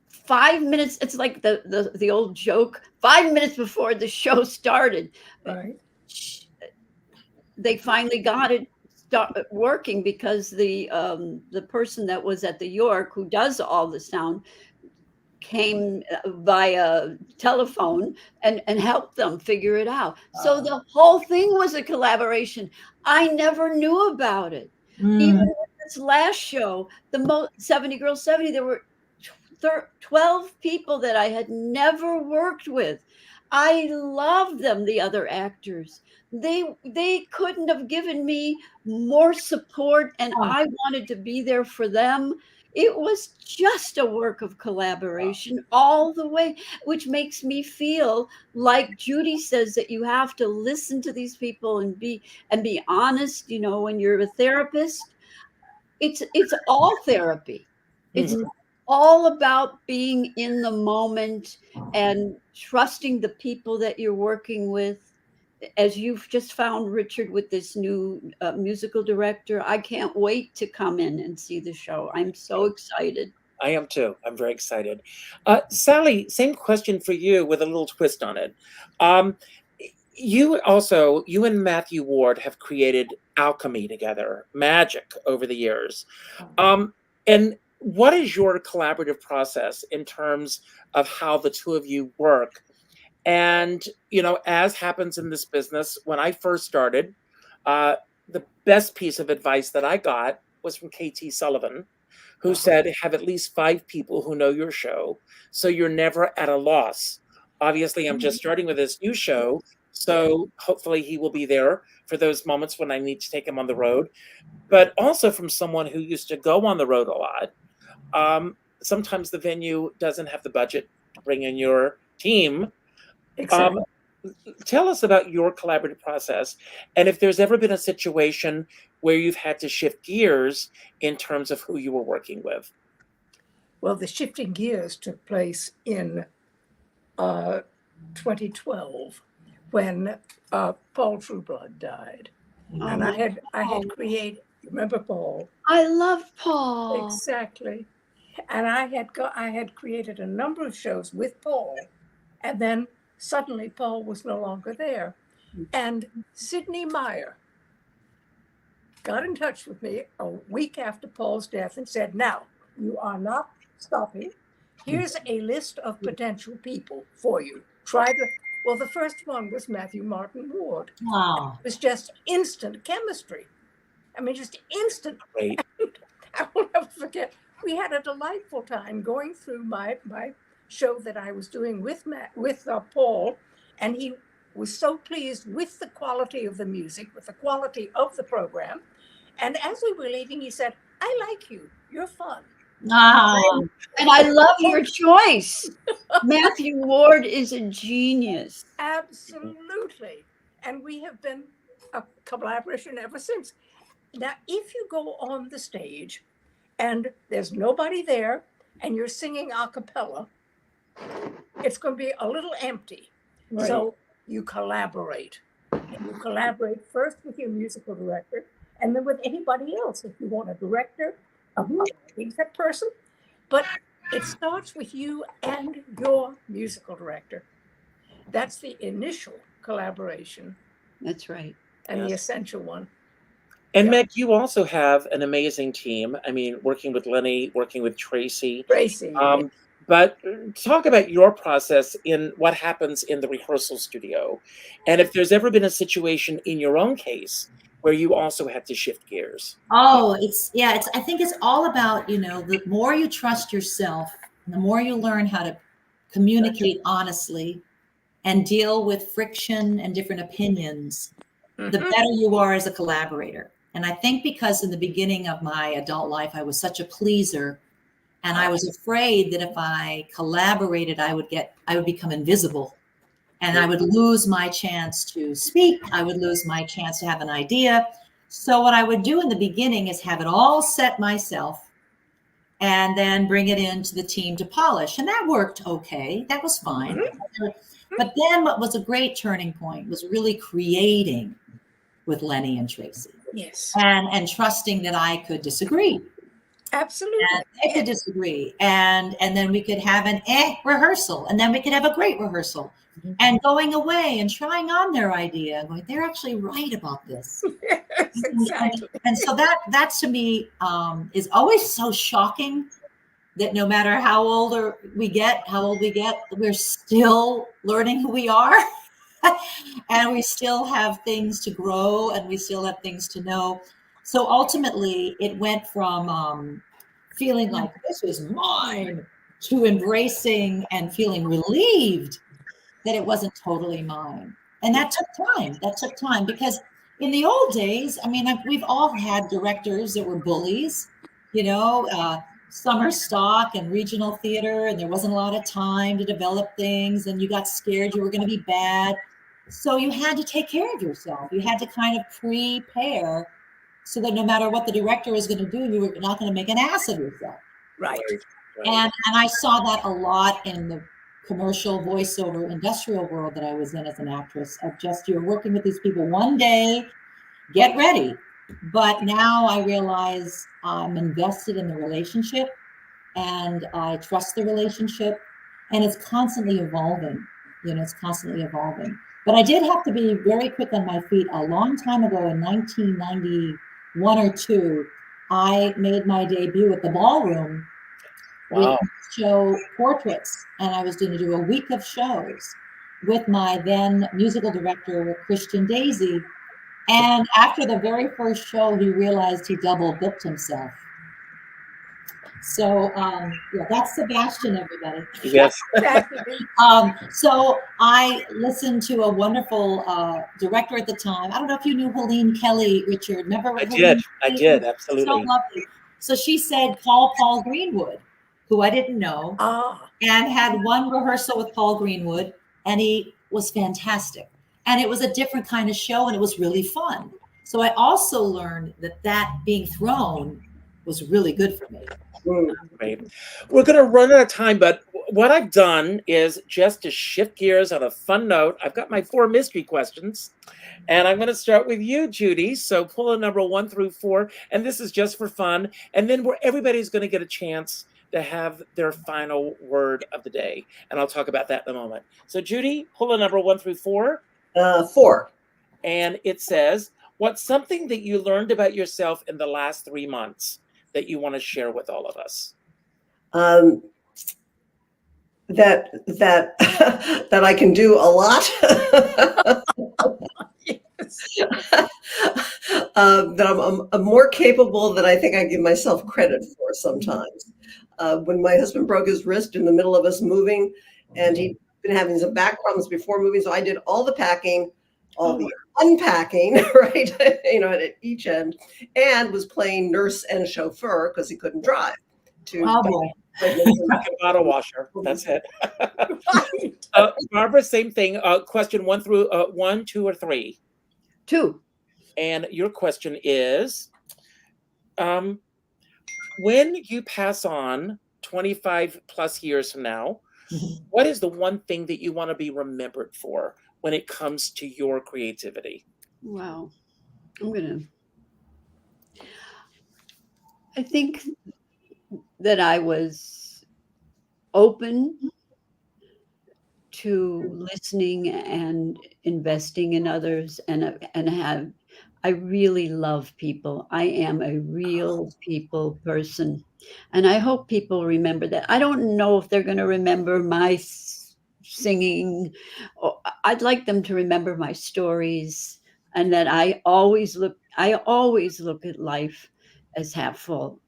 5 minutes. It's like the old joke, 5 minutes before the show started, Right. they finally got it working, because the person that was at the York, who does all the sound, came via telephone and helped them figure it out. So the whole thing was a collaboration. I never knew about it. Even with this last show, the 70 Girls 70, there were 12 people that I had never worked with. I loved them, the other actors. They couldn't have given me more support, and I wanted to be there for them. It was just a work of collaboration all the way, which makes me feel like Judi says, that you have to listen to these people and be honest. When you're a therapist, it's all therapy. It's all about being in the moment and trusting the people that you're working with. As you've just found Richard with this new musical director, I can't wait to come in and see the show. I'm so excited. I am too. I'm very excited. Sally, same question for you with a little twist on it. You and Matthew Ward have created alchemy together, magic over the years. And what is your collaborative process in terms of how the two of you work? And, as happens in this business, when I first started, the best piece of advice that I got was from KT Sullivan, who said, have at least 5 people who know your show, so you're never at a loss. Obviously, I'm just starting with this new show, so hopefully he will be there for those moments when I need to take him on the road. But also from someone who used to go on the road a lot. Sometimes the venue doesn't have the budget to bring in your team. Exactly. Tell us about your collaborative process, and if there's ever been a situation where you've had to shift gears in terms of who you were working with. Well, the shifting gears took place in 2012 when Paul Trueblood died. And I had created, remember Paul? I love Paul. Exactly. And I had created a number of shows with Paul, and then suddenly Paul was no longer there. And Sidney Meyer got in touch with me a week after Paul's death and said, now, you are not stopping. Here's a list of potential people for you. Well, the first one was Matthew Martin Ward. wow. It was just instant chemistry. I mean, just instant. Great. I will never forget. We had a delightful time going through my show that I was doing with Paul, and he was so pleased with the quality of the music, with the quality of the program. And as we were leaving, he said, I like you. You're fun. Wow. And I love your choice. Matthew Ward is a genius. Absolutely. And we have been a collaboration ever since. Now, if you go on the stage and there's nobody there and you're singing a cappella, it's going to be a little empty. Right. So you collaborate. And you collaborate first with your musical director and then with anybody else. If you want a director, a music person, but it starts with you and your musical director. That's the initial collaboration. That's right. And the essential one. And Yeah. Meg, you also have an amazing team. I mean, working with Lenny, working with Tracy. Tracy. Um, but talk about your process in what happens in the rehearsal studio, and if there's ever been a situation in your own case where you also had to shift gears. Oh, I think it's all about, the more you trust yourself, the more you learn how to communicate honestly and deal with friction and different opinions, the Mhm. better you are as a collaborator. And I think because in the beginning of my adult life, I was such a pleaser, and I was afraid that if I collaborated, I would become invisible, and I would lose my chance to speak. I would lose my chance to have an idea. So what I would do in the beginning is have it all set myself and then bring it into the team to polish. And that worked okay. That was fine. But then what was a great turning point was really creating with Lenny and Tracy, Yes. and trusting that I could disagree. Absolutely. And they could disagree. And then we could have an rehearsal, and then we could have a great rehearsal. And going away and trying on their idea, going, they're actually right about this. Yes, exactly. And so that to me is always so shocking, that no matter how old we get, we're still learning who we are. And we still have things to grow, and we still have things to know. So ultimately, it went from feeling like this is mine to embracing and feeling relieved that it wasn't totally mine. And that took time. That took time, because in the old days, I mean, we've all had directors that were bullies, summer stock and regional theater, and there wasn't a lot of time to develop things, and you got scared you were going to be bad. So you had to take care of yourself. You had to kind of prepare so that no matter what the director was going to do, you were not going to make an ass of yourself. Right. And I saw that a lot in the commercial voiceover industrial world that I was in as an actress, of just, you're working with these people one day, get ready. But now I realize I'm invested in the relationship, and I trust the relationship, and it's constantly evolving. It's constantly evolving. But I did have to be very quick on my feet. A long time ago, in 1991 or 2, I made my debut at the Ballroom with show Portraits, and I was going to do a week of shows with my then musical director, Christian Daisy. And after the very first show, he realized he double booked himself. So that's Sebastian, everybody. Yes. So I listened to a wonderful director at the time. I don't know if you knew Helene Kelly, Richard. Remember? I did, absolutely. So lovely. So she said, call Paul Greenwood, who I didn't know, and had one rehearsal with Paul Greenwood, and he was fantastic. And it was a different kind of show, and it was really fun. So I also learned that being thrown was really good for me. Great. We're going to run out of time, but what I've done is just to shift gears on a fun note. I've got my 4 mystery questions, and I'm going to start with you, Judi. So pull a number 1 through 4, and this is just for fun. And then everybody's going to get a chance to have their final word of the day, and I'll talk about that in a moment. So Judi, pull a number 1 through 4. 4. And it says, what's something that you learned about yourself in the last 3 months that you want to share with all of us? That I can do a lot. That I'm more capable than I think I give myself credit for sometimes. When my husband broke his wrist in the middle of us moving, and he'd been having some back problems before moving, so I did all the packing, all the unpacking, right? At each end, and was playing nurse and chauffeur because he couldn't drive. Bottle washer. That's it. Barbara, same thing. Question 1 through 1, 2, or 3? 2. And your question is, when you pass on 25 plus years from now, what is the one thing that you want to be remembered for when it comes to your creativity? Wow. I think that I was open to listening and investing in others, and I really love people. I am a real people person. And I hope people remember that. I don't know if they're going to remember my singing. I'd like them to remember my stories, and that I always look at life as half full.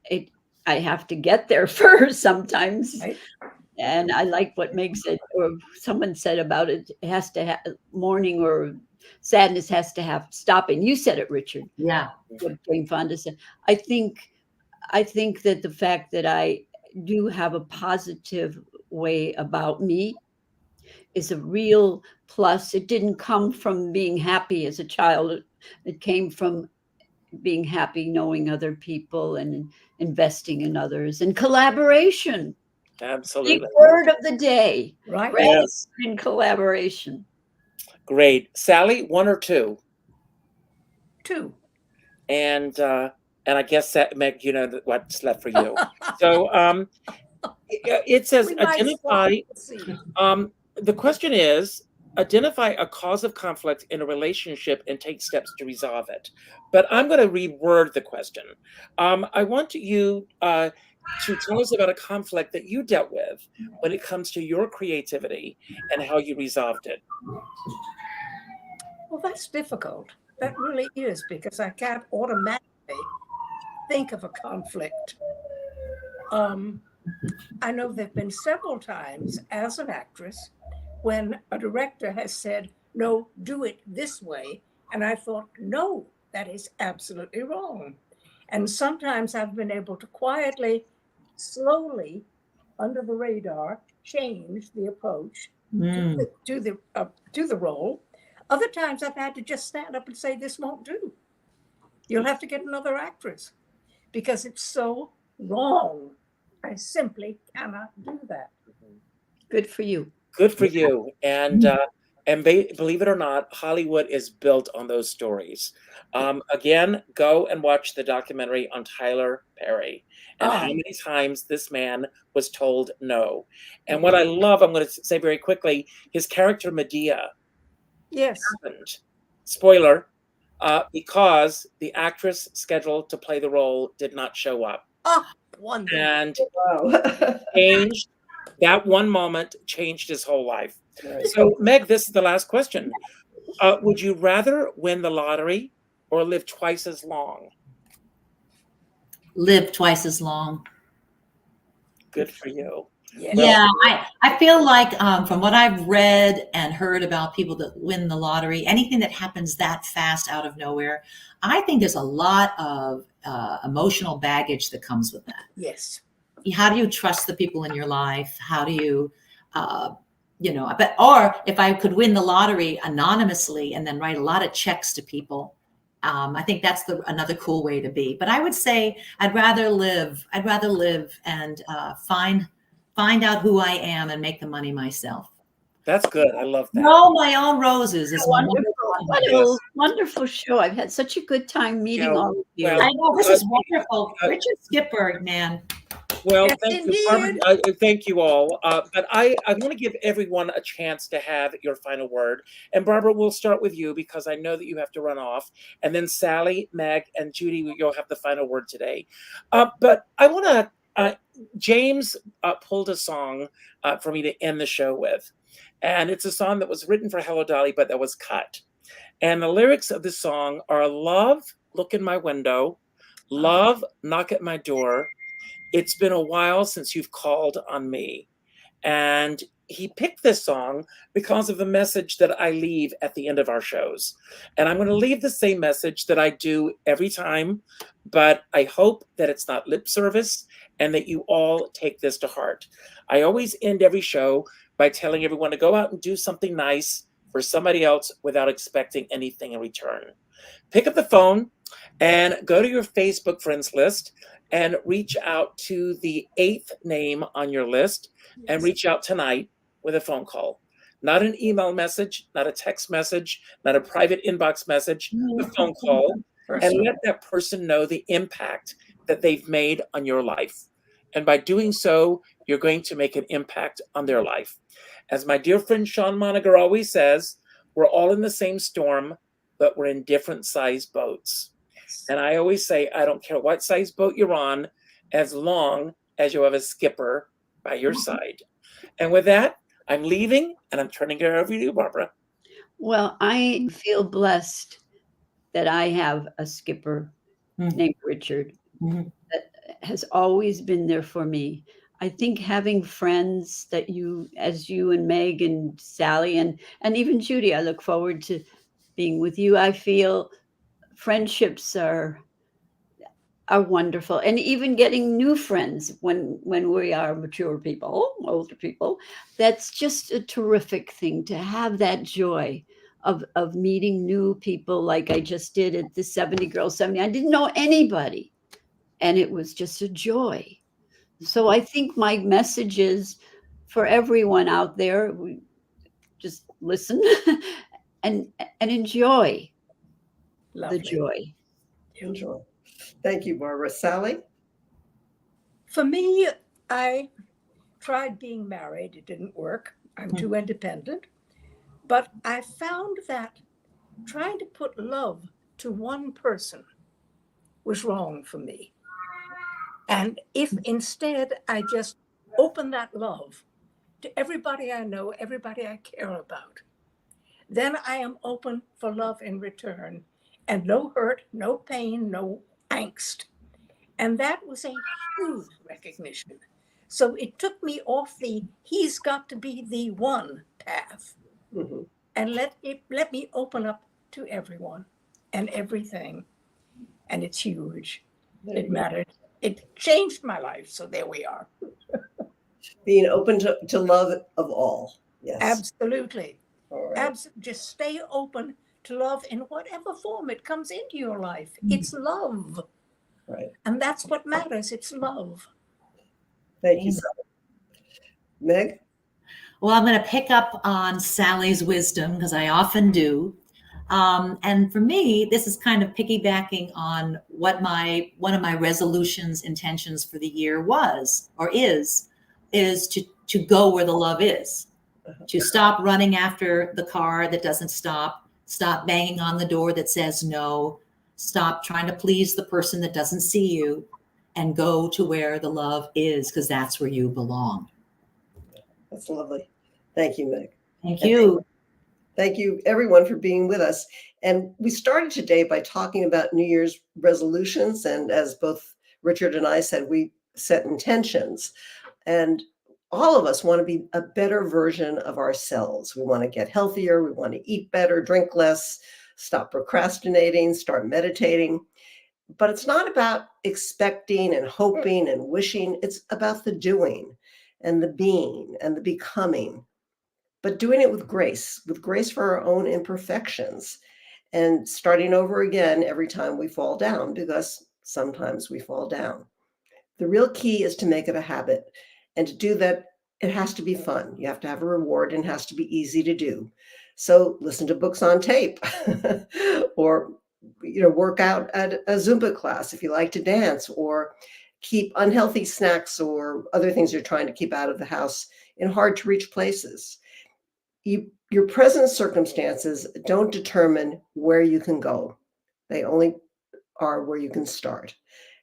I have to get there first sometimes. Right. And I like what makes it, or someone said about it, it has to have mourning or sadness has to have stopping. You said it, Richard. Yeah. What Jane Fonda said. I think that the fact that I do have a positive way about me is a real plus. It didn't come from being happy as a child. It came from being happy knowing other people and investing in others and collaboration. Absolutely. Big word of the day. Right. Yes. In collaboration. Great. Sally, 1 or 2? 2. And I guess that, Meg, you know what's left for you. So it says We might identify. swap. Let's see. The question is, identify a cause of conflict in a relationship and take steps to resolve it. But I'm going to reword the question. I want you to tell us about a conflict that you dealt with when it comes to your creativity and how you resolved it. Well, that's difficult. That really is, because I can't automatically think of a conflict. I know there have been several times as an actress when a director has said, no, do it this way. And I thought, no, that is absolutely wrong. And sometimes I've been able to quietly, slowly, under the radar, change the approach to the role. Other times I've had to just stand up and say, this won't do. You'll have to get another actress, because it's so wrong. I simply cannot do that. Good for you. Good for you. And believe it or not, Hollywood is built on those stories. Again, go and watch the documentary on Tyler Perry and how many times this man was told no. And what I love, I'm going to say very quickly, his character Medea. Yes. Happened. Spoiler, because the actress scheduled to play the role did not show up. Oh, wonderful. And Wow. changed that one moment, changed his whole life. Right. So, Meg, this is the last question. Would you rather win the lottery or live twice as long? Live twice as long. Good for you. Yes. Yeah, I feel like from what I've read and heard about people that win the lottery, anything that happens that fast out of nowhere, I think there's a lot of emotional baggage that comes with that. Yes. How do you trust the people in your life? How do you, or if I could win the lottery anonymously and then write a lot of checks to people, I think that's another cool way to be. But I would say I'd rather live and find out who I am and make the money myself. That's good. I love that. Grow my own roses is Wonderful. What Yes. a wonderful show. I've had such a good time meeting Yeah, all of you. well, I know, this is wonderful. Richard Skipper, man. Well, Yes, thank you, Barbara. indeed. Thank you all. But I want to give everyone a chance to have your final word. And Barbara, we'll start with you because I know that you have to run off. And then Sally, Meg, and Judi, you'll have the final word today. But I want to, James pulled a song for me to end the show with. And it's a song that was written for Hello Dolly, but that was cut. And the lyrics of the song are, love, look in my window. Love, knock at my door. It's been a while since you've called on me. And he picked this song because of the message that I leave at the end of our shows. And I'm going to leave the same message that I do every time, but I hope that it's not lip service and that you all take this to heart. I always end every show by telling everyone to go out and do something nice for somebody else without expecting anything in return. Pick up the phone and go to your Facebook friends list and reach out to the 8th name on your list and reach out tonight with a phone call. Not an email message, not a text message, not a private inbox message, a phone call, and let that person know the impact that they've made on your life. And by doing so, you're going to make an impact on their life. As my dear friend Sean Moniger always says, we're all in the same storm, but we're in different size boats. And I always say, I don't care what size boat you're on, as long as you have a skipper by your side. And with that, I'm leaving and I'm turning it over to you, Barbara. Well, I feel blessed that I have a skipper named Richard that has always been there for me. I think having friends that as you and Meg and Sally and even Judi, I look forward to being with you. I feel friendships are wonderful, and even getting new friends when we are mature people, older people. That's just a terrific thing to have, that joy of meeting new people, like I just did at the 70 Girls 70. I didn't know anybody, and it was just a joy. So I think my message is for everyone out there: just listen and enjoy Lovely. the joy. Enjoy. Thank you, Barbara. Sally? For me, I tried being married. It didn't work. I'm too independent. But I found that trying to put love to one person was wrong for me. And if instead I just open that love to everybody I know, everybody I care about, then I am open for love in return, and no hurt, no pain, no angst. And that was a huge recognition. So it took me off the he's got to be the one path, and let me open up to everyone and everything. And it's huge. It mattered. It changed my life. So there we are. Being open to love of all. Yes. Absolutely. All right. Just stay open to love in whatever form it comes into your life. It's love. Right. And that's what matters. It's love. Thank you, Sally. Meg? Well, I'm going to pick up on Sally's wisdom because I often do. And for me, this is kind of piggybacking on what one of my resolutions, intentions for the year was or is to go where the love is, to stop running after the car that doesn't stop banging on the door that says no, stop trying to please the person that doesn't see you, and go to where the love is, because that's where you belong. That's lovely. Thank you, Meg. Thank you. Thank you, everyone, for being with us. And we started today by talking about New Year's resolutions. And as both Richard and I said, we set intentions. And all of us want to be a better version of ourselves. We want to get healthier. We want to eat better, drink less, stop procrastinating, start meditating. But it's not about expecting and hoping and wishing. It's about the doing and the being and the becoming, but doing it with grace for our own imperfections, and starting over again every time we fall down, because sometimes we fall down. The real key is to make it a habit, and to do that, it has to be fun. You have to have a reward, and it has to be easy to do. So listen to books on tape or work out at a Zumba class if you like to dance, or keep unhealthy snacks or other things you're trying to keep out of the house in hard to reach places. Your present circumstances don't determine where you can go. They only are where you can start.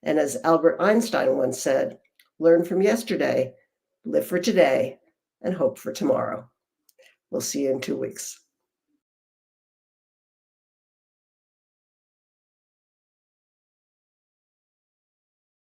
And as Albert Einstein once said, learn from yesterday, live for today, and hope for tomorrow. We'll see you in 2 weeks.